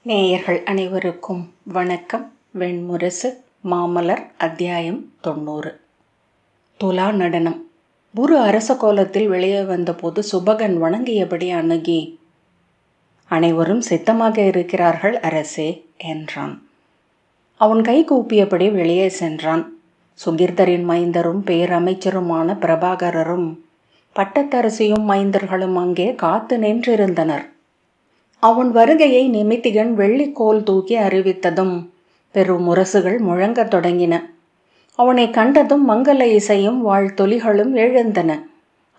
நேயர்கள் அனைவருக்கும் வணக்கம். வெண்முரசு மாமலர் அத்தியாயம் 90. துலா நடனம். குரு அரச கோலத்தில் வெளியே வந்தபோது சுபகன் வணங்கியபடி அணுகி, அனைவரும் சித்தமாக இருக்கிறார்கள் அரசே என்றான். அவன் கை கூப்பியபடி வெளியே சென்றான். சுகிர்தரின் மைந்தரும் பேரமைச்சருமான பிரபாகரரும் பட்டத்தரசியும் மைந்தர்களும் அங்கே காத்து நின்றிருந்தனர். அவன் வருகையை நிமித்திகன் வெள்ளிக்கோல் தூக்கி அறிவித்ததும் பெருமுரசுகள் முழங்கத் தொடங்கின. அவனை கண்டதும் மங்கள இசையும் வாழ்த்தொலிகளும் எழுந்தன.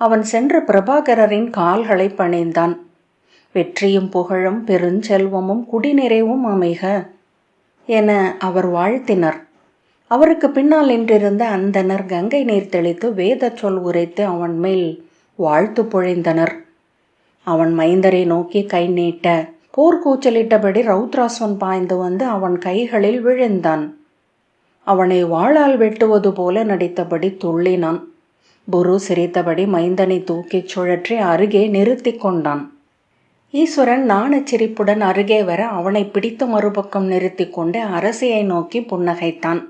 அவன் சென்று பிரபாகரரின் கால்களை பணிந்தான். வெற்றியும் புகழும் பெருஞ்செல்வமும் குடிநிறைவும் அமைக என அவர் வாழ்த்தினர். அவருக்கு பின்னால் நின்றிருந்த அந்தனர் கங்கை நீர் தெளித்து வேத சொல் உரைத்து அவன் மேல் வாழ்த்து பொழிந்தனர். அவன் மைந்தரை நோக்கி கை நீட்ட போர்க்கூச்சலிட்டபடி ரௌத்ராஸ்வன் பாய்ந்து வந்து அவன் கைகளில் விழுந்தான். அவனை வாளால் வெட்டுவது போல நடித்தபடி துள்ளினான். புரு சிரித்தபடி மைந்தனை தூக்கிச் சுழற்றி அருகே நிறுத்தி கொண்டான். ஈஸ்வரன் நாணச் சிரிப்புடன் அருகே வர அவனை பிடித்து மறுபக்கம் நிறுத்தி கொண்டு அரசியை நோக்கி புன்னகைத்தான்.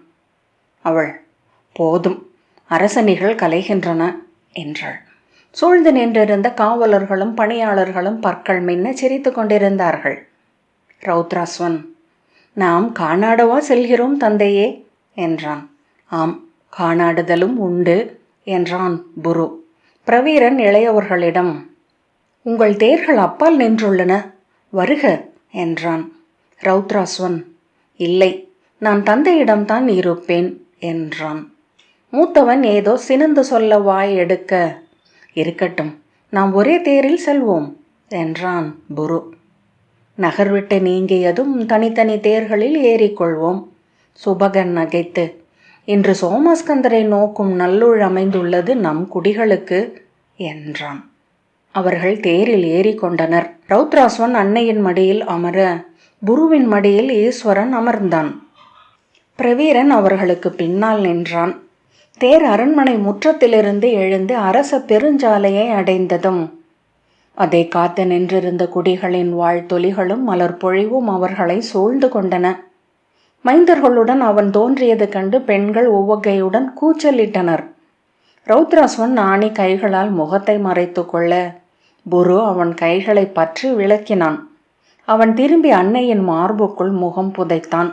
அவள், போதும், அரசணிகள் கலைகின்றன என்றாள். சூழ்ந்து நின்றிருந்த காவலர்களும் பணியாளர்களும் பற்கள் மின்ன சிரித்து கொண்டிருந்தார்கள். ரௌத்ராஸ்வன், நாம் காணாடவா செல்கிறோம் தந்தையே என்றான். ஆம், காணாடுதலும் உண்டு என்றான் புரு. பிரவீரன் இளையவர்களிடம், உங்கள் தேர்கள் அப்பால் நின்றுள்ளன, வருக என்றான். ரௌத்ராஸ்வன், இல்லை, நான் தந்தையிடம்தான் இருப்பேன் என்றான். மூத்தவன் ஏதோ சினந்து சொல்ல வாய் எடுக்க, இருக்கட்டும், நாம் ஒரே தேரில் செல்வோம் என்றான் புரு. நகர் விட்டு நீங்கியதும் தனித்தனி தேர்களில் ஏறிக்கொள்வோம். சுபகன் நகைத்து, இன்று சோமஸ்கந்தரை நோக்கும் நல்லுள் அமைந்துள்ளது நம் குடிகளுக்கு என்றான். அவர்கள் தேரில் ஏறிக்கொண்டனர். ரௌத்ராஸ்வன் அன்னையின் மடியில் அமர புருவின் மடியில் ஈஸ்வரன் அமர்ந்தான். பிரவீரன் அவர்களுக்கு பின்னால் நின்றான். தேர் அரண்மனை முற்றத்திலிருந்து எழுந்து அரச பெருஞ்சாலையை அடைந்ததும் அதை காத்து நின்றிருந்த குடிகளின் வாழ்த்தொலிகளும் மலர் பொழிவும் அவர்களை சூழ்ந்து கொண்டன. மைந்தர்களுடன் அவன் தோன்றியது கண்டு பெண்கள் உவகையுடன் கூச்சலிட்டனர். ரௌத்ராஸ்வன் ஆணி கைகளால் முகத்தை மறைத்து கொள்ள புரு அவன் கைகளை பற்றி விளக்கினான். அவன் திரும்பி அன்னையின் மார்புக்குள் முகம் புதைத்தான்.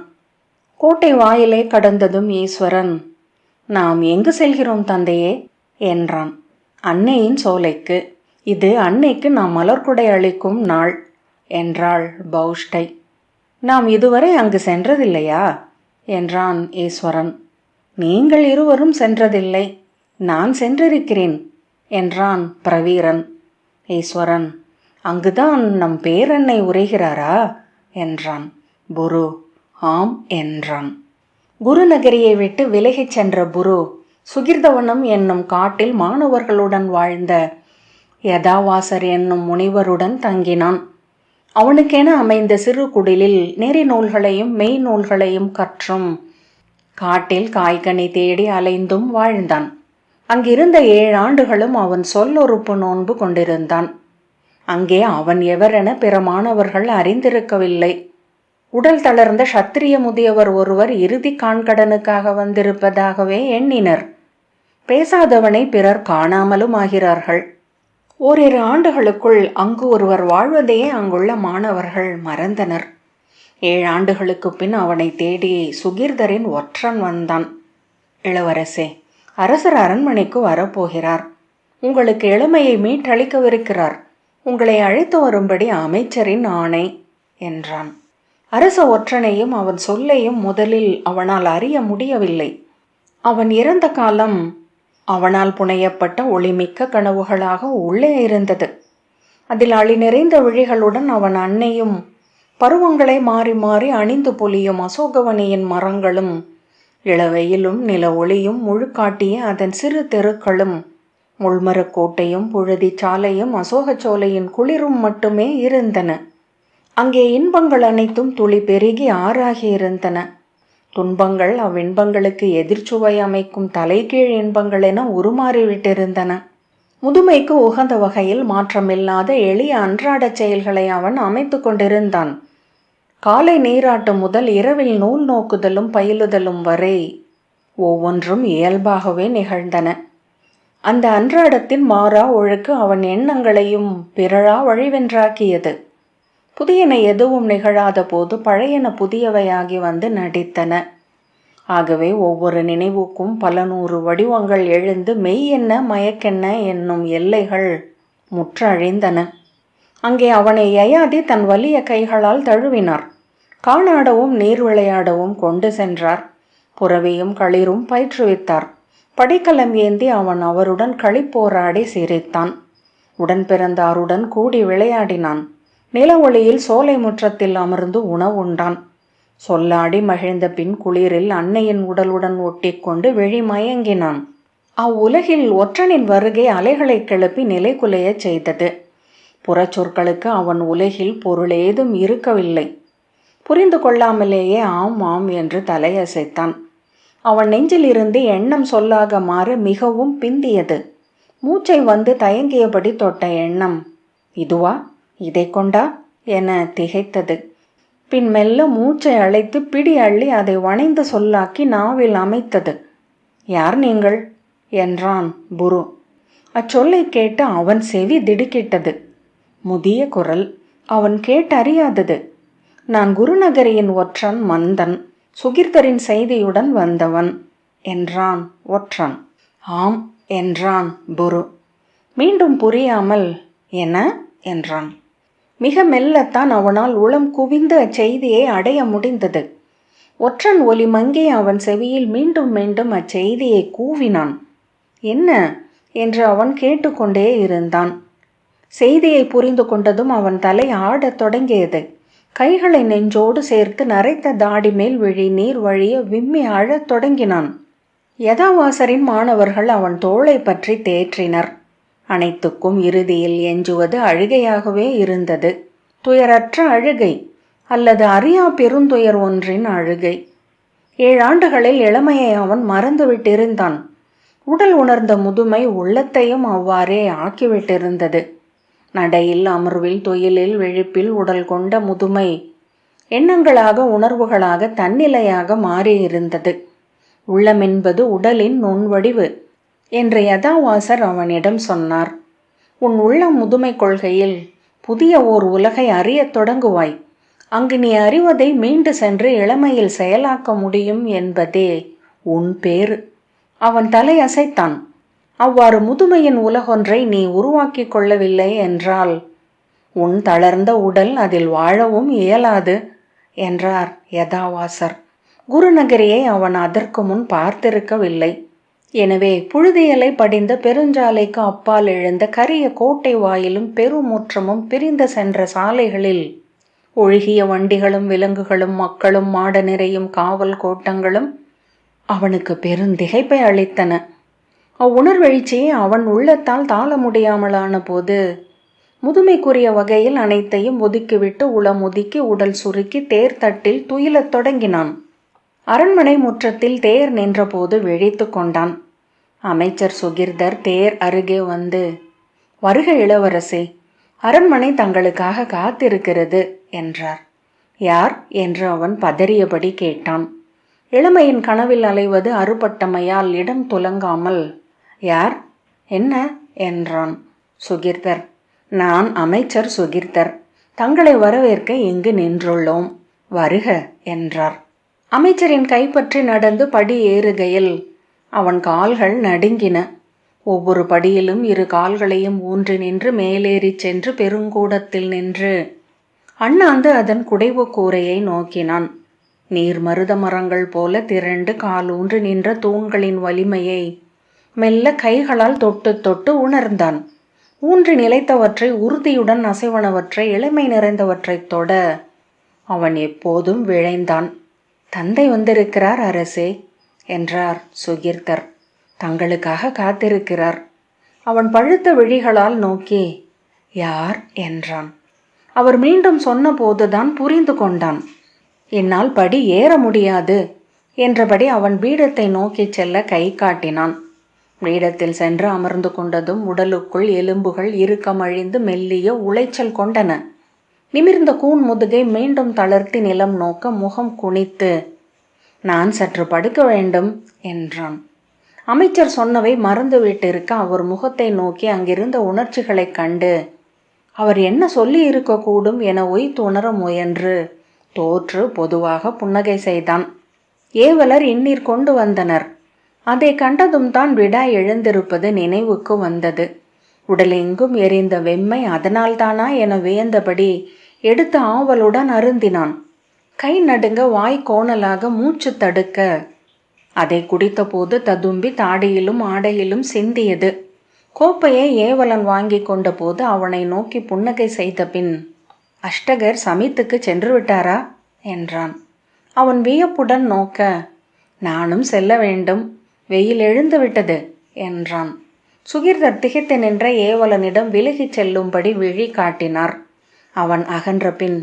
கோட்டை வாயிலை கடந்ததும் ஈஸ்வரன், நாம் எங்கு செல்கிறோம் தந்தையே என்றான். அன்னையின் சோலைக்கு. இது அன்னைக்கு நாம் மலர்குடை அளிக்கும் நாள் என்றாள் பௌஷ்டை. நாம் இதுவரை அங்கு சென்றதில்லையா என்றான் ஈஸ்வரன். நீங்கள் இருவரும் சென்றதில்லை, நான் சென்றிருக்கிறேன் என்றான் பிரவீரன். ஈஸ்வரன், அங்குதான் நம் பேரன்னை உரைகிறாரா என்றான். புரு ஆம் என்றான். குருநகரியை விட்டு விலகிச் சென்ற புரு சுகிர்தவனம் என்னும் காட்டில் மாணவர்களுடன் வாழ்ந்த யதாவாசர் என்னும் முனிவருடன் தங்கினான். அவனுக்கென அமைந்த சிறு குடிலில் நெறி நூல்களையும் மெய் நூல்களையும் கற்றும் காட்டில் காய்கனி தேடி அலைந்தும் வாழ்ந்தான். அங்கிருந்த 7 ஆண்டுகளும் அவன் சொல்லொறுப்பு நோன்பு கொண்டிருந்தான். அங்கே அவன் எவரென பிற மாணவர்கள் அறிந்திருக்கவில்லை. உடல் தளர்ந்த சத்திரிய முதியவர் ஒருவர் இறுதி காண்கடனுக்காக வந்திருப்பதாகவே எண்ணினர். பேசாதவனை பிறர் காணாமலும் ஆகிறார்கள். ஓரிரு ஆண்டுகளுக்குள் அங்கு ஒருவர் வாழ்வதையே அங்குள்ள மாணவர்கள் மறந்தனர். 7 ஆண்டுகளுக்கு பின் அவனை தேடி சுகிர்தரின் ஒற்றன் வந்தான். இளவரசே, அரசர் அரண்மனைக்கு வரப்போகிறார். உங்களுக்கு இளமையை மீட்டளிக்கவிருக்கிறார். உங்களை அழைத்து வரும்படி அமைச்சரின் ஆணை என்றான். அரச ஒற்றனையும் அவன் சொல்லையும் முதலில் அவனால் அறிய முடியவில்லை. அவன் இறந்த காலம் அவனால் புனையப்பட்ட ஒளிமிக்க கனவுகளாக உள்ளே இருந்தது. அதில் அழி நிறைந்த விழிகளுடன் அவன் அன்னையும் பருவங்களை மாறி மாறி அணிந்து பொலியும் அசோகவனியின் மரங்களும் இளவெயிலும் நில ஒளியும் முழுக்காட்டிய அதன் சிறு தெருக்களும் முள்மரக்கோட்டையும் புழுதி சாலையும் அசோகச்சோலையின் குளிரும் மட்டுமே இருந்தன. அங்கே இன்பங்கள் அனைத்தும் துளி பெருகி ஆறாகி இருந்தன. துன்பங்கள் அவ்வின்பங்களுக்கு எதிர்ச்சுவை அமைக்கும் தலைகீழ் இன்பங்கள் என உருமாறிவிட்டிருந்தன. முதுமைக்கு உகந்த வகையில் மாற்றமில்லாத எளிய அன்றாட செயல்களை அவன் அமைத்து கொண்டிருந்தான். காலை நீராட்டு முதல் இரவில் நூல் நோக்குதலும் பயிலுதலும் வரை ஒவ்வொன்றும் இயல்பாகவே நிகழ்ந்தன. அந்த அன்றாடத்தின் மாறா ஒழுக்கு அவன் எண்ணங்களையும் பிறழா வழிவென்றாக்கியது. புதியன எதுவும் நிகழாத போது பழையன புதியவையாகி வந்து நடித்தன. ஆகவே ஒவ்வொரு நினைவுக்கும் பல நூறு வடிவங்கள் எழுந்து மெய் என்ன மயக்கென்ன என்னும் எல்லைகள் முற்றழிந்தன. அங்கே அவனை யயாதி தன் வலிய கைகளால் தழுவினார். காணாடவும் நீர் விளையாடவும் கொண்டு சென்றார். புறவியும் களிரும் பயிற்றுவித்தார். படிக்கலம் ஏந்தி அவன் அவருடன் களிப்போராடி சிரித்தான். உடன் பிறந்தாருடன் கூடி விளையாடினான். நில ஒளியில் சோலை முற்றத்தில் அமர்ந்து உணவுண்டான். சொல்லாடி மகிழ்ந்த பின் குளிரில் அன்னையின் உடலுடன் ஒட்டி கொண்டு விழி மயங்கினான். அவ்வுலகில் ஒற்றனின் வருகை அலைகளை கிளப்பி நிலை குலையச் செய்தது. புறச்சொற்களுக்கு அவன் உலகில் பொருளேதும் இருக்கவில்லை. புரிந்து கொள்ளாமலேயே ஆம் ஆம் என்று தலையசைத்தான். அவன் நெஞ்சிலிருந்து எண்ணம் சொல்லாக மாற மிகவும் பிந்தியது. மூச்சை வந்து தயங்கியபடி தொட்ட எண்ணம் இதுவா, இதை கொண்டா என திகைத்தது. பின் மெல்ல மூச்சை அழைத்து பிடி அள்ளி அதை வணைந்து சொல்லாக்கி நாவில் அமைத்தது. யார் நீங்கள் என்றான் புரு. அச்சொல்லை கேட்டு அவன் செவி திடுக்கிட்டது. முதிய குரல், அவன் கேட்டறியாதது. நான் குருநகரியின் ஒற்றன் மந்தன், சுகிர்தரின் செய்தியுடன் வந்தவன் என்றான் ஒற்றன். ஆம் என்றான் புரு. மீண்டும் புரியாமல் என்ன என்றான். மிக மெல்லத்தான் அவனால் உளம் குவிந்து அச்செய்தியை அடைய முடிந்தது. ஒற்றன் ஒலி மங்கி அவன் செவியில் மீண்டும் மீண்டும் அச்செய்தியை கூவினான். என்ன என்று அவன் கேட்டுக்கொண்டே இருந்தான். செய்தியை புரிந்து கொண்டதும் அவன் தலை ஆடத் தொடங்கியது. கைகளை நெஞ்சோடு சேர்த்து நரைத்த தாடி மேல் விழி நீர் வழிய விம்மி அழத் தொடங்கினான். யதாவாசரின் மாணவர்கள் அவன் தோளை பற்றி தேற்றினர். அனைத்துக்கும் இறுதியில் எஞ்சுவது அழுகையாகவே இருந்தது. துயரற்ற அழுகை, அல்லது அறியா பெருந்துயர் ஒன்றின் அழுகை. 7 ஆண்டுகளில் இளமையை அவன் மறந்துவிட்டிருந்தான். உடல் உணர்ந்த முதுமை உள்ளத்தையும் அவ்வாறே ஆக்கிவிட்டிருந்தது. நடையில், அமர்வில், தொழிலில், விழிப்பில் உடல் கொண்ட முதுமை எண்ணங்களாக உணர்வுகளாக தன்னிலையாக மாறியிருந்தது. உள்ளமென்பது உடலின் நுண்வடிவு என்று யதாவாசர் அவனிடம் சொன்னார். உன் உள்ளம் முதுமை கொள்கையில் புதிய ஓர் உலகை அறியத் தொடங்குவாய். அங்கு நீ அறிவதை மீண்டு சென்று இளமையில் செயலாக்க முடியும் என்பதே உன் பேறு. அவன் தலை அசைத்தான். அவ்வாறு முதுமையின் உலகொன்றை நீ உருவாக்கி கொள்ளவில்லை என்றால் உன் தளர்ந்த உடல் அதில் வாழவும் இயலாது என்றார் யதாவாசர். குருநகரியை அவன் அதற்கு முன் பார்த்திருக்கவில்லை. எனவே புழுதியலை படிந்த பெருஞ்சாலைக்கு அப்பால் எழுந்த கரிய கோட்டை வாயிலும் பெருமுற்றமும் பிரிந்து சென்ற சாலைகளில் ஒழுகிய வண்டிகளும் விலங்குகளும் மக்களும் மாட நிறையும் காவல் கோட்டங்களும் அவனுக்கு பெருந்திகைப்பை அளித்தன. அவ்வுணர்வெழுச்சியை அவன் உள்ளத்தால் தாள முடியாமலான போது முதுமைக்குரிய வகையில் அனைத்தையும் ஒதுக்கிவிட்டு உளம் ஒதுக்கி உடல் சுருக்கி தேர் தட்டில் துயிலத் தொடங்கினான். அரண்மனை முற்றத்தில் தேர் நின்றபோது விழித்து கொண்டான். அமைச்சர் சுகிர்தர் தேர் அருகே வந்து, வருக இளவரசே, அரண்மனை தங்களுக்காக காத்திருக்கிறது என்றார். யார் என்று அவன் பதறியபடி கேட்டான். இளமையின் கனவில் அலைவது அறுபட்டமையால் இடம் துலங்காமல், யார் என்ன என்றான். சுகிர்தர், நான் அமைச்சர் சுகிர்தர், தங்களை வரவேற்க இங்கு நின்றுள்ளோம், வருக என்றார். அமைச்சரின் கைப்பற்றி நடந்து படி ஏறுகையில் அவன் கால்கள் நடுங்கின. ஒவ்வொரு படியிலும் 2 கால்களையும் ஊன்றி நின்று மேலேறி சென்று பெருங்கூடத்தில் நின்று அண்ணாந்து அதன் குடைவு கூரையை நோக்கினான். நீர் மருத மரங்கள் போல திரண்டு காலூன்றி நின்ற தூண்களின் வலிமையை மெல்ல கைகளால் தொட்டு தொட்டு உணர்ந்தான். ஊன்றி நிலைத்தவற்றை, உறுதியுடன் அசைவனவற்றை, இளமை நிறைந்தவற்றை தொட அவன் எப்போதும் விழைந்தான். தந்தை வந்திருக்கிறார் அரசே என்றார் சுகிர்தர். தங்களுக்காக காத்திருக்கிறார். அவன் பழுத்த விழிகளால் நோக்கி, யார் என்றான். அவர் மீண்டும் சொன்ன போதுதான் புரிந்து கொண்டான். என்னால் படி ஏற முடியாது என்றபடி அவன் பீடத்தை நோக்கி செல்ல கை காட்டினான். பீடத்தில் சென்று அமர்ந்து கொண்டதும் உடலுக்குள் எலும்புகள் இறுக்கமழிந்து மெல்லிய உளைச்சல் கொண்டன. நிமிர்ந்த கூன் முதுகை மீண்டும் தளர்த்தி நிலம் நோக்க முகம் குனித்து, நான் சற்று படுக்க வேண்டும் என்றான். அமைச்சர் சொன்னவை மறந்துவிட்டிருக்க அவர் முகத்தை நோக்கி அங்கிருந்த உணர்ச்சிகளைக் கண்டு அவர் என்ன சொல்லி இருக்கக்கூடும் என உணர முயன்று தோற்று பொதுவாக புன்னகை செய்தான். ஏவலர் இந்நீர் கொண்டு வந்தனர். அதை கண்டதும் தான் விடா எழுந்திருப்பது நினைவுக்கு வந்தது. உடலெங்கும் எரிந்த வெம்மை அதனால்தானா என வியந்தபடி எடுத்து ஆவலுடன் அருந்தினான். கை நடுங்க வாய் கோணலாக மூச்சு தடுக்க அதை குடித்தபோது ததும்பி தாடியிலும் ஆடையிலும் சிந்தியது. கோப்பையை ஏவலன் வாங்கி கொண்ட போது அவனை நோக்கி புன்னகை செய்த பின், அஷ்டகர் சமீத்துக்கு சென்று விட்டாரா என்றான். அவன் வியப்புடன் நோக்க, நானும் செல்ல வேண்டும், வெயில் எழுந்து விட்டது என்றான். சுகிர்தர் திகைத்து நின்ற ஏவலனிடம் விலகிச் செல்லும்படி விழி காட்டினார். அவன் அகன்ற பின்,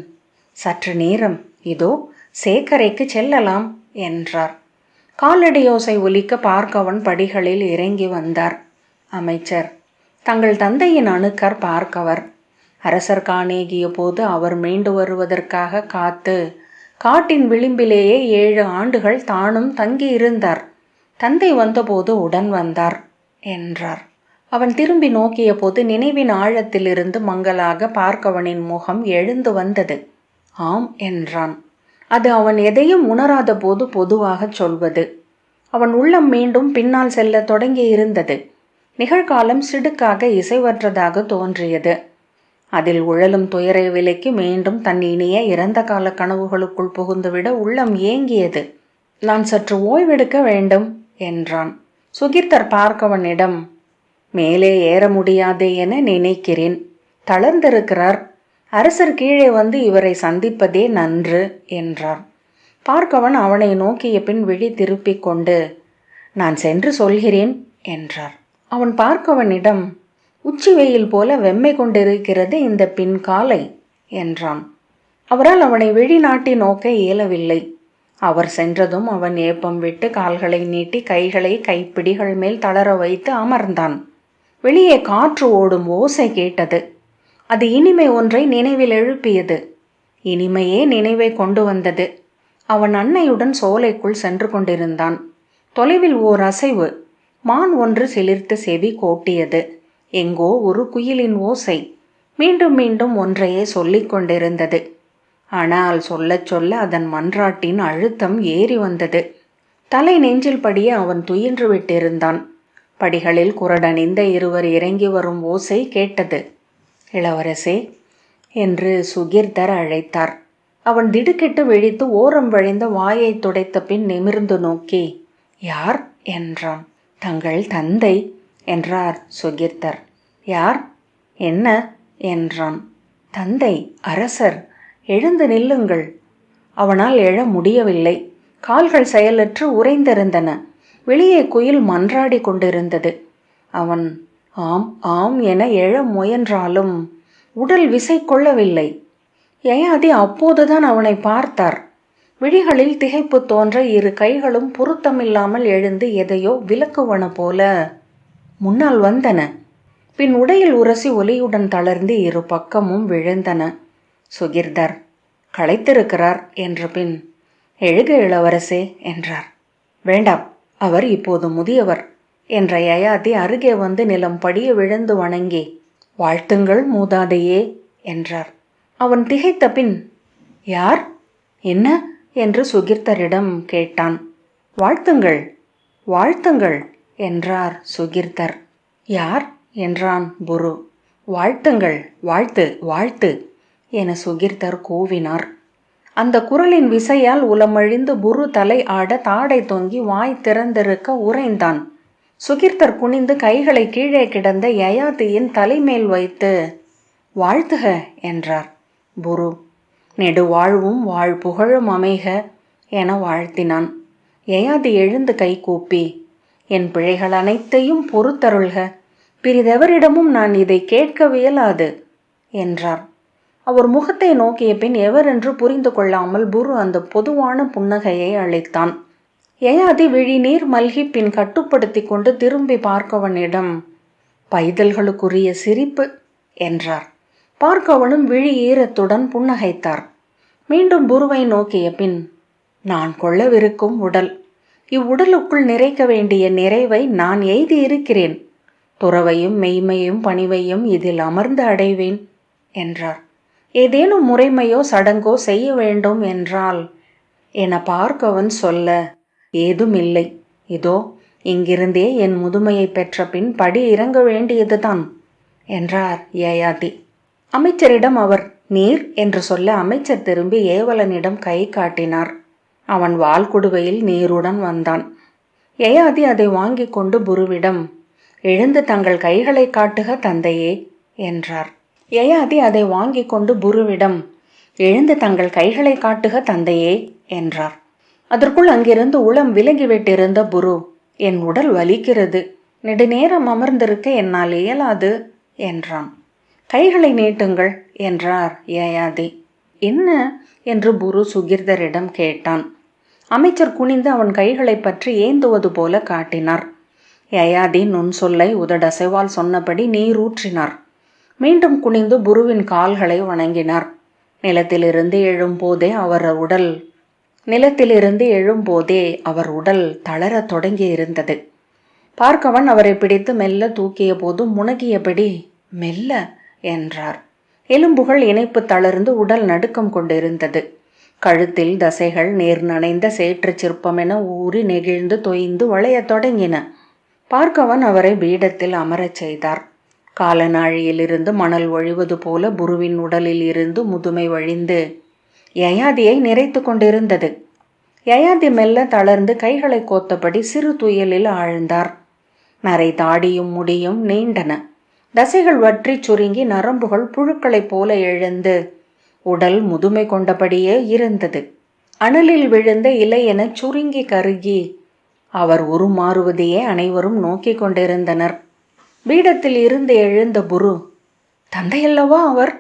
சற்று நேரம், இதோ சேக்கரைக்கு செல்லலாம் என்றார். காலடியோசை ஒலிக்க பார்க்கவன் படிகளில் இறங்கி வந்தார். அமைச்சர், தங்கள் தந்தையின் அணுக்கர் பார்க்கவர். அரசர் காணேகிய போது அவர் மீண்டு வருவதற்காக காத்து காட்டின் விளிம்பிலேயே 7 ஆண்டுகள் தானும் தங்கியிருந்தார். தந்தை வந்தபோது உடன் வந்தார் என்றார். அவன் திரும்பி நோக்கிய போது நினைவின் ஆழத்திலிருந்து மங்கலாக பார்க்கவனின் முகம் எழுந்து வந்தது. ஆம் என்றான். அது அவன் எதையும் உணராத போது பொதுவாகச் சொல்வது. அவன் உள்ளம் மீண்டும் பின்னால் செல்ல தொடங்கி இருந்தது. நிகழ்காலம் சிடுக்காக இசைவற்றதாக தோன்றியது. அதில் உழலும் துயரை விலைக்கு மீண்டும் தன் இனிய இறந்த கால கனவுகளுக்குள் புகுந்துவிட உள்ளம் ஏங்கியது. நான் சற்று ஓய்வெடுக்க வேண்டும் என்றான். சுகிர்தர் பார்க்கவனிடம், மேலே ஏற முடியாது என நினைக்கிறேன். தளர்ந்திருக்கிறார். அரசர் கீழே வந்து இவரை சந்திப்பதே நன்று என்றார். பார்க்கவன் அவனை நோக்கிய பின் விழி திருப்பிக் கொண்டு, நான் சென்று சொல்கிறேன் என்றார். அவன் பார்க்கவனிடம், உச்சி வெயில் போல வெம்மை கொண்டிருக்கிறது இந்த பின் காலை என்றான். அவரால் அவனை வெளிநாட்டி நோக்க இயலவில்லை. அவர் சென்றதும் அவன் ஏப்பம் விட்டு கால்களை நீட்டி கைகளை கைப்பிடிகள் மேல் தளர வைத்து அமர்ந்தான். வெளியே காற்று ஓடும் ஓசை கேட்டது. அது இனிமை ஒன்றை நினைவில் எழுப்பியது. இனிமையே நினைவை கொண்டு வந்தது. அவன் அன்னையுடன் சோலைக்குள் சென்று கொண்டிருந்தான். தொலைவில் ஓர் அசைவு. மான் ஒன்று சிலிர்த்து செவி கோட்டியது. எங்கோ ஒரு குயிலின் ஓசை மீண்டும் மீண்டும் ஒன்றையே சொல்லிக் கொண்டிருந்தது. ஆனால் சொல்லச் சொல்ல அதன் மன்றாட்டின் அழுத்தம் ஏறி வந்தது. தலை நெஞ்சில் படிய அவன் துயின்று விட்டிருந்தான். படிகளில் குரடணிந்த இருவர் இறங்கி வரும் ஓசை கேட்டது. இளவரசே என்று சுகிர்தர் அழைத்தார். அவன் திடுக்கிட்டு விழித்து ஓரம் வழிந்த வாயை துடைத்த பின் நிமிர்ந்து நோக்கி, யார் என்றான். தங்கள் தந்தை என்றார் சுகிர்தர். யார்? என்ன என்றான். தந்தை, அரசர். எழுந்து நில்லுங்கள். அவனால் எழ முடியவில்லை. கால்கள் செயலற்று உறைந்திருந்தன. வெளியே குயில் மன்றாடி கொண்டிருந்தது. அவன் ஆம் ஆம் என எழ முயன்றாலும் உடல் விசை கொள்ளவில்லை. யயாதி அப்போதுதான் அவனை பார்த்தார். விழிகளில் திகைப்பு தோன்ற 2 கைகளும் பொருத்தமில்லாமல் எழுந்து எதையோ விலக்குவன போல முன்னால் வந்தன. பின் உடையில் உரசி ஒலியுடன் தளர்ந்து 2 பக்கமும் விழுந்தன. சுகிர்தர், களைத்திருக்கிறார் என்ற பின், எழுக இளவரசே என்றார். வேண்டாம், அவர் இப்போது முதியவர் என்ற யயாதி அருகே வந்து நிலம் படிய விழுந்து வணங்கி, வாழ்த்துங்கள் மூதாதையே என்றார். அவன் திகைத்த பின், யார், என்ன என்று சுகிர்தரிடம் கேட்டான். வாழ்த்துங்கள் வாழ்த்துங்கள் என்றார் சுகிர்தர். யார் என்றான் புரு. வாழ்த்துங்கள், வாழ்த்து வாழ்த்து என சுகிர்தர் கூவினார். அந்த குரலின் விசையால் உலமழிந்து புரு தலை ஆட தாடை தொங்கி வாய் திறந்திருக்க உறைந்தான். சுகிர்தர் குனிந்து கைகளை கீழே கிடந்த யயாதியின் தலைமேல் வைத்து வாழ்த்துக என்றார். புரு நெடுவாழ்வும் வாழ்புகழும் அமைக என வாழ்த்தினான். யயாதி எழுந்து கை கூப்பி, என் பிழைகள் அனைத்தையும் பொறுத்தருள்க, பிறிதெவரிடமும் நான் இதை கேட்கவியலாது என்றார். அவர் முகத்தை நோக்கிய பின் எவரென்று புரிந்து கொள்ளாமல் புரு அந்த பொதுவான புன்னகையை அளித்தான். யயாதி விழிநீர் மல்கி பின் கட்டுப்படுத்தி கொண்டு திரும்பி பார்க்கவனிடம், பைதல்களுக்குரிய சிரிப்பு என்றார். பார்க்கவனும் விழி ஈரத்துடன் புன்னகைத்தார். மீண்டும் புருவை நோக்கிய பின், நான் கொள்ளவிருக்கும் உடல், இவ்வுடலுக்குள் நிறைக்க வேண்டிய நிறைவை நான் எய்தி இருக்கிறேன். துறவையும் மெய்மையும் பணிவையும் இதில் அமர்ந்து அடைவேன் என்றார். ஏதேனும் முறைமையோ சடங்கோ செய்ய வேண்டும் என்றால் என பார்க்கவன் சொல்ல, ஏதுமில்லை. இதோ இங்கிருந்தே என் முதுமையை பெற்ற பின் படி இறங்க வேண்டியதுதான் என்றார் யயாதி. அமைச்சரிடம் அவர் நீர் என்று சொல்ல அமைச்சர் திரும்பி ஏவலனிடம் கை காட்டினார். அவன் வால்குடுவையில் நீருடன் வந்தான். யயாதி அதை வாங்கி கொண்டு புருவிடம், எழுந்து தங்கள் கைகளை காட்டுக தந்தையே என்றார். யயாதி அதை வாங்கி கொண்டு புருவிடம், எழுந்து தங்கள் கைகளை காட்டுக தந்தையே என்றார். அதற்குள் அங்கிருந்து உளம் விலகிவிட்டிருந்த புரு, என் உடல் வலிக்கிறது, நெடுநேரம் அமர்ந்திருக்க என்னால் இயலாது என்றான். கைகளை நீட்டுங்கள் என்றார் யயாதி. என்ன என்று புரு சுகிர்தரிடம் கேட்டான். அமைச்சர் குனிந்து அவன் கைகளை பற்றி ஏந்துவது போல காட்டினார். யயாதி நுண் சொல்லை உதடசைவால் சொன்னபடி நீரூற்றினார். மீண்டும் குனிந்து புருவின் கால்களை வணங்கினார். நிலத்திலிருந்து எழும்போதே அவர் உடல் தளரத் தொடங்கி இருந்தது. பார்க்கவன் அவரை பிடித்து மெல்ல தூக்கிய போது முனகியபடி மெல்ல என்றார். எலும்புகள் இணைப்பு தளர்ந்து உடல் நடுக்கம் கொண்டிருந்தது. கழுத்தில் தசைகள் நீர் நனைந்த சேற்று சிற்பமென ஊறி நெகிழ்ந்து தொய்ந்து வளையத் தொடங்கின. பார்க்கவன் அவரை பீடத்தில் அமரச் செய்தார். காலநாழியிலிருந்து மணல் ஒழிவது போல புருவின் உடலில் இருந்து முதுமை வழிந்து யயாதியை நிறைத்து கொண்டிருந்தது. யயாதி மெல்ல தளர்ந்து கைகளை கோத்தபடி சிறு துயலில் ஆழ்ந்தார். நரை தாடியும் முடியும் நீண்டன. தசைகள் வற்றி சுருங்கி நரம்புகள் புழுக்களைப் போல எழுந்து உடல் முதுமை கொண்டபடியே இருந்தது. அனலில் விழுந்த இலை என சுருங்கி கருகி அவர் உருமாறுவதையே அனைவரும் நோக்கி கொண்டிருந்தனர். பீடத்தில் இருந்து எழுந்த புரு, தந்தையல்லவா அவர்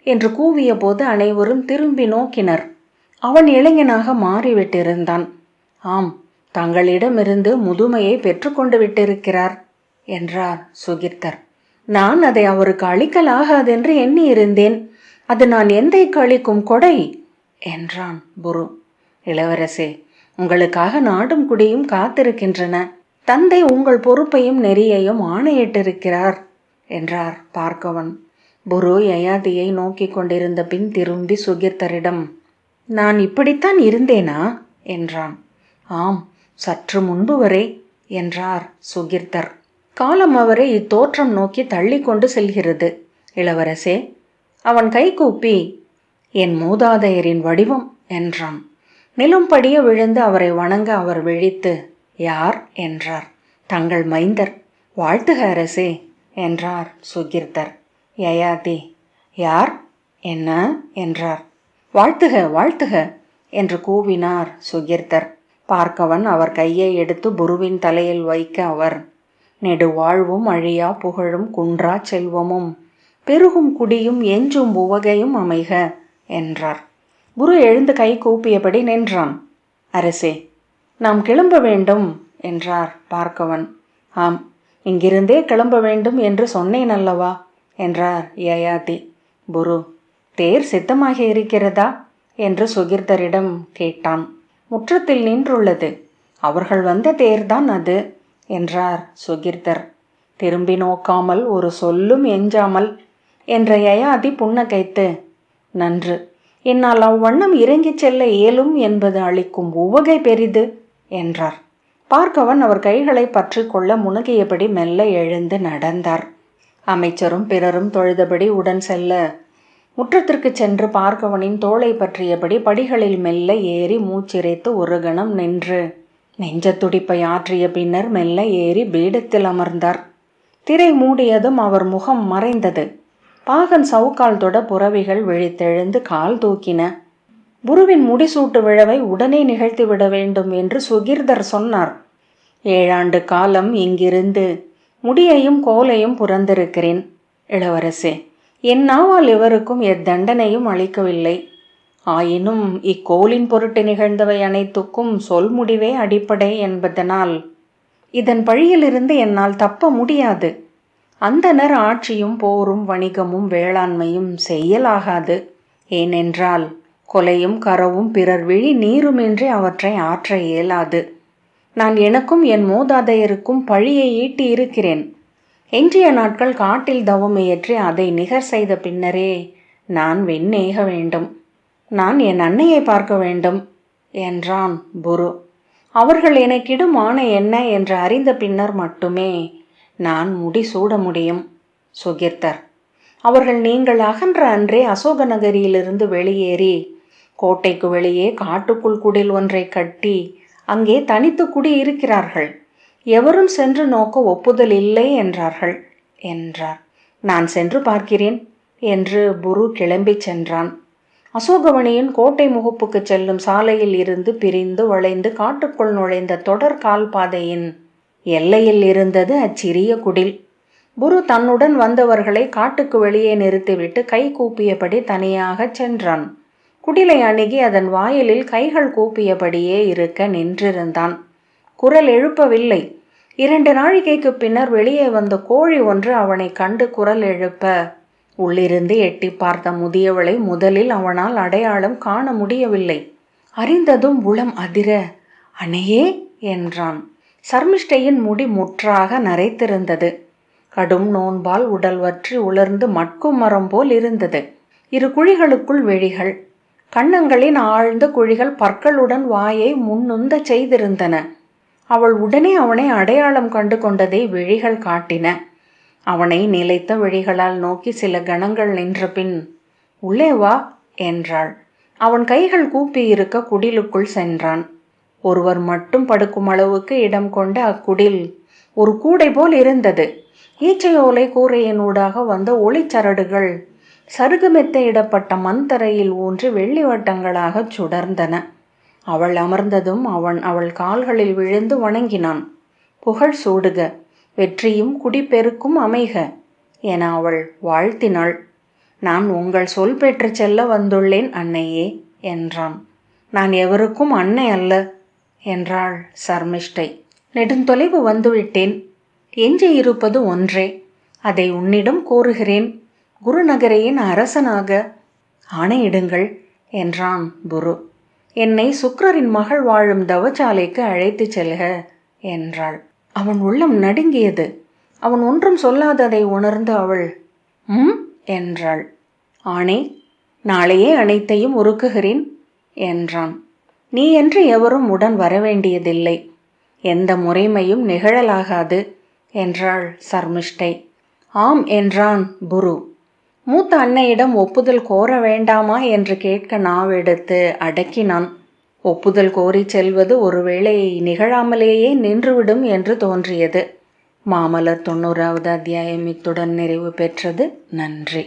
என்று கூவிய போது அனைவரும் திரும்பி நோக்கினர். அவன் இளைஞனாக மாறிவிட்டிருந்தான். ஆம், தங்களிடமிருந்து முதுமையை பெற்றுக்கொண்டு விட்டிருக்கிறார் என்றார் சுகிர்தர். நான் அதை அவருக்கு அளிக்கலாகாதென்று எண்ணி இருந்தேன். அது நான் எந்தைக்கு அளிக்கும் கொடை என்றான் புரு. இளவரசே, உங்களுக்காக நாடும் குடியும் காத்திருக்கின்றன. தந்தை உங்கள் பொறுப்பையும் நெறியையும் ஆணையிட்டிருக்கிறார் என்றார் பார்க்கவன். புரு யயாதியை நோக்கி கொண்டிருந்த பின் திரும்பி சுகிர்தரிடம், நான் இப்படித்தான் இருந்தேனா என்றான். ஆம், சற்று முன்பு வரை என்றார் சுகிர்தர். காலம் அவரை இத்தோற்றம் நோக்கி தள்ளி கொண்டு செல்கிறது இளவரசே. அவன் கைகூப்பி, என் மூதாதையரின் வடிவம் என்றான். நிலம் படிய விழுந்து அவரை வணங்க அவர் விழித்து, யார் என்றார். தங்கள் மைந்தர், வாழ்த்துக அரசே என்றார் சுகிர்தர். யயாதி, யார் என்ன என்றார். வாழ்த்துக வாழ்த்துக என்று கூவினார் சுகிர்தர். பார்க்கவன் அவர் கையை எடுத்து புருவின் தலையில் வைக்க அவர், நெடுவாழ்வும் அழியா புகழும் குன்றா செல்வமும் பெருகும் குடியும் எஞ்சும் உவகையும் அமைக என்றார். புரு எழுந்து கை கூப்பியபடி நின்றான். அரசே, நாம் கிளம்ப வேண்டும் என்றார் பார்க்கவன். ஆம், இங்கிருந்தே கிளம்ப வேண்டும் என்று சொன்னேன் அல்லவா என்றார் யயாதி. புரு, தேர் சித்தமாக இருக்கிறதா என்று சுகிர்தரிடம் கேட்டான். முற்றத்தில் நின்றுள்ளது. அவர்கள் வந்த தேர்தான் அது என்றார் சுகிர்தர். திரும்பி நோக்காமல் ஒரு சொல்லும் எஞ்சாமல் என்ற யயாதி புன்னகைத்து, நன்று, என்னால் அவ்வண்ணம் இறங்கிச் செல்ல இயலும் என்பது அளிக்கும் உவகை பெரிது என்றார். பார்க்கவன் அவர் கைகளை பற்றி கொள்ள முனகியபடி மெல்ல எழுந்து நடந்தார். அமைச்சரும் பிறரும் தொழுதபடி உடன் செல்ல முற்றத்திற்கு சென்று பார்க்கவனின் தோளை பற்றியபடி படிகளில் மெல்ல ஏறி மூச்சிறைத்து ஒரு கணம் நின்று நெஞ்ச துடிப்பை ஆற்றிய பின்னர் மெல்ல ஏறி பீடத்தில் அமர்ந்தார். திரை மூடியதும் அவர் முகம் மறைந்தது. பாகன் சவுக்கால் தொட புறவிகள் விழித்தெழுந்து கால் தூக்கின. புருவின் முடிசூட்டு விழவை உடனே நிகழ்த்திவிட வேண்டும் என்று சுகிர்தர் சொன்னார். 7 ஆண்டு காலம் இங்கிருந்து முடியையும் கோலையும் புறந்திருக்கிறேன் இளவரசே. என் நாவால் இவருக்கும் எத்தண்டனையும் அளிக்கவில்லை. ஆயினும் இக்கோலின் பொருட்டு நிகழ்ந்தவை அனைத்துக்கும் சொல் முடிவே அடிப்படை என்பதனால் இதன் பழியிலிருந்து என்னால் தப்ப முடியாது. அந்தணர் ஆட்சியும் போரும் வணிகமும் வேளாண்மையும் செய்யலாகாது. ஏனென்றால் கொலையும் கரவும் பிறர் விழி நீருமின்றி அவற்றை ஆற்ற இயலாது. நான் எனக்கும் என் மூதாதையருக்கும் பழியை ஈட்டி இருக்கிறேன். எஞ்சிய நாட்கள் காட்டில் தவம் இயற்றி அதை நிகர் செய்த பின்னரே நான் வெண்ணேக வேண்டும். நான் என் அன்னையை பார்க்க வேண்டும் என்றான் புரு. அவர்கள் எனக்கிடும் ஆணை என்ன என்று அறிந்த பின்னர் மட்டுமே நான் முடிசூட முடியும். சுகிர்தர்: அவர்கள் நீங்கள் அகன்ற அன்றே அசோக நகரியிலிருந்து வெளியேறி கோட்டைக்கு வெளியே காட்டுக்குள் குடில் ஒன்றை கட்டி அங்கே தனித்து குடியிருக்கிறார்கள். எவரும் சென்று நோக்க ஒப்புதல் இல்லை என்றார்கள் என்றார். நான் சென்று பார்க்கிறேன் என்று புரு கிளம்பி சென்றான். அசோகவனியின் கோட்டை முகப்புக்கு செல்லும் சாலையில் இருந்து பிரிந்து வளைந்து காட்டுக்குள் நுழைந்த தொடர் கால் பாதையின் எல்லையில் இருந்தது அச்சிறிய குடில். புரு தன்னுடன் வந்தவர்களை காட்டுக்கு வெளியே நிறுத்திவிட்டு கை கூப்பியபடி தனியாக சென்றான். குடிலை அணுகி அதன் வாயிலில் கைகள் கூப்பியபடியே இருக்க நின்றிருந்தான். குரல் எழுப்பவில்லை. 2 நாழிகைக்கு பின்னர் வெளியே வந்த கோழி ஒன்று அவனை கண்டு குரல் எழுப்ப உள்ளிருந்து எட்டி பார்த்த முதியவளை முதலில் அவனால் அடையாளம் காண முடியவில்லை. அறிந்ததும் உளம் அதிர அன்னையே என்றான். சர்மிஷ்டையின் முடி முற்றாக நரைத்திருந்தது. கடும் நோன்பால் உடல் வற்றி உலர்ந்து மட்கும் மரம் போல் இருந்தது. 2 குழிகளுக்குள் விழிகள். கன்னங்களின் ஆழ்ந்த குழிகள் பற்களுடன் வாயை முன்னுந்த செய்திருந்தன. அவள் உடனே அவனை அடையாளம் கண்டு கொண்டதை விழிகள் காட்டின. அவனை நிலைத்த விழிகளால் நோக்கி சில கணங்கள் நின்ற பின் உள்ளே வா என்றாள். அவன் கைகள் கூப்பியிருக்க குடிலுக்குள் சென்றான். ஒருவர் மட்டும் படுக்கும் அளவுக்கு இடம் கொண்ட அக்குடில் ஒரு கூடை போல் இருந்தது. ஈச்சையோலை கூரையினூடாக வந்த ஒளிச்சரடுகள் சருகுமெத்தையிடப்பட்ட மண்தரையில் ஊன்றி வெள்ளி வட்டங்களாக சுடர்ந்தன. அவள் அமர்ந்ததும் அவன் அவள் கால்களில் விழுந்து வணங்கினான். புகழ் சூடுக, வெற்றியும் குடிப்பெருக்கும் அமைக என அவள் வாழ்த்தினாள். நான் உங்கள் சொல் பெற்று செல்ல வந்துள்ளேன் அன்னையே என்றான். நான் எவருக்கும் அன்னை அல்ல என்றாள் சர்மிஷ்டை. நெடுந்தொலைவு வந்துவிட்டேன். எஞ்சி இருப்பது ஒன்றே, அதை உன்னிடம் கோருகிறேன். குருநகரையின் அரசனாக ஆணையிடுங்கள் என்றான் புரு. என்னை சுக்கிரரின் மகள் வாழும் தவச்சாலைக்கு அழைத்து செல்க என்றாள். அவன் உள்ளம் நடுங்கியது. அவன் ஒன்றும் சொல்லாததை உணர்ந்து அவள் என்றாள். ஆணை, நாளையே அனைத்தையும் உருக்குகிறேன் என்றான். நீ என்று எவரும் உடன் வரவேண்டியதில்லை. எந்த முறைமையும் நிகழலாகாது என்றாள் சர்மிஷ்டை. ஆம் என்றான் புரு. மூத்த அன்னையிடம் ஒப்புதல் கோர வேண்டாமா என்று கேட்க நாவெடுத்து அடக்கினான். ஒப்புதல் கோரி செல்வது ஒருவேளை நிகழாமலேயே நின்றுவிடும் என்று தோன்றியது. மாமலர் 90வது அத்தியாயம் இத்துடன் நிறைவு பெற்றது. நன்றி.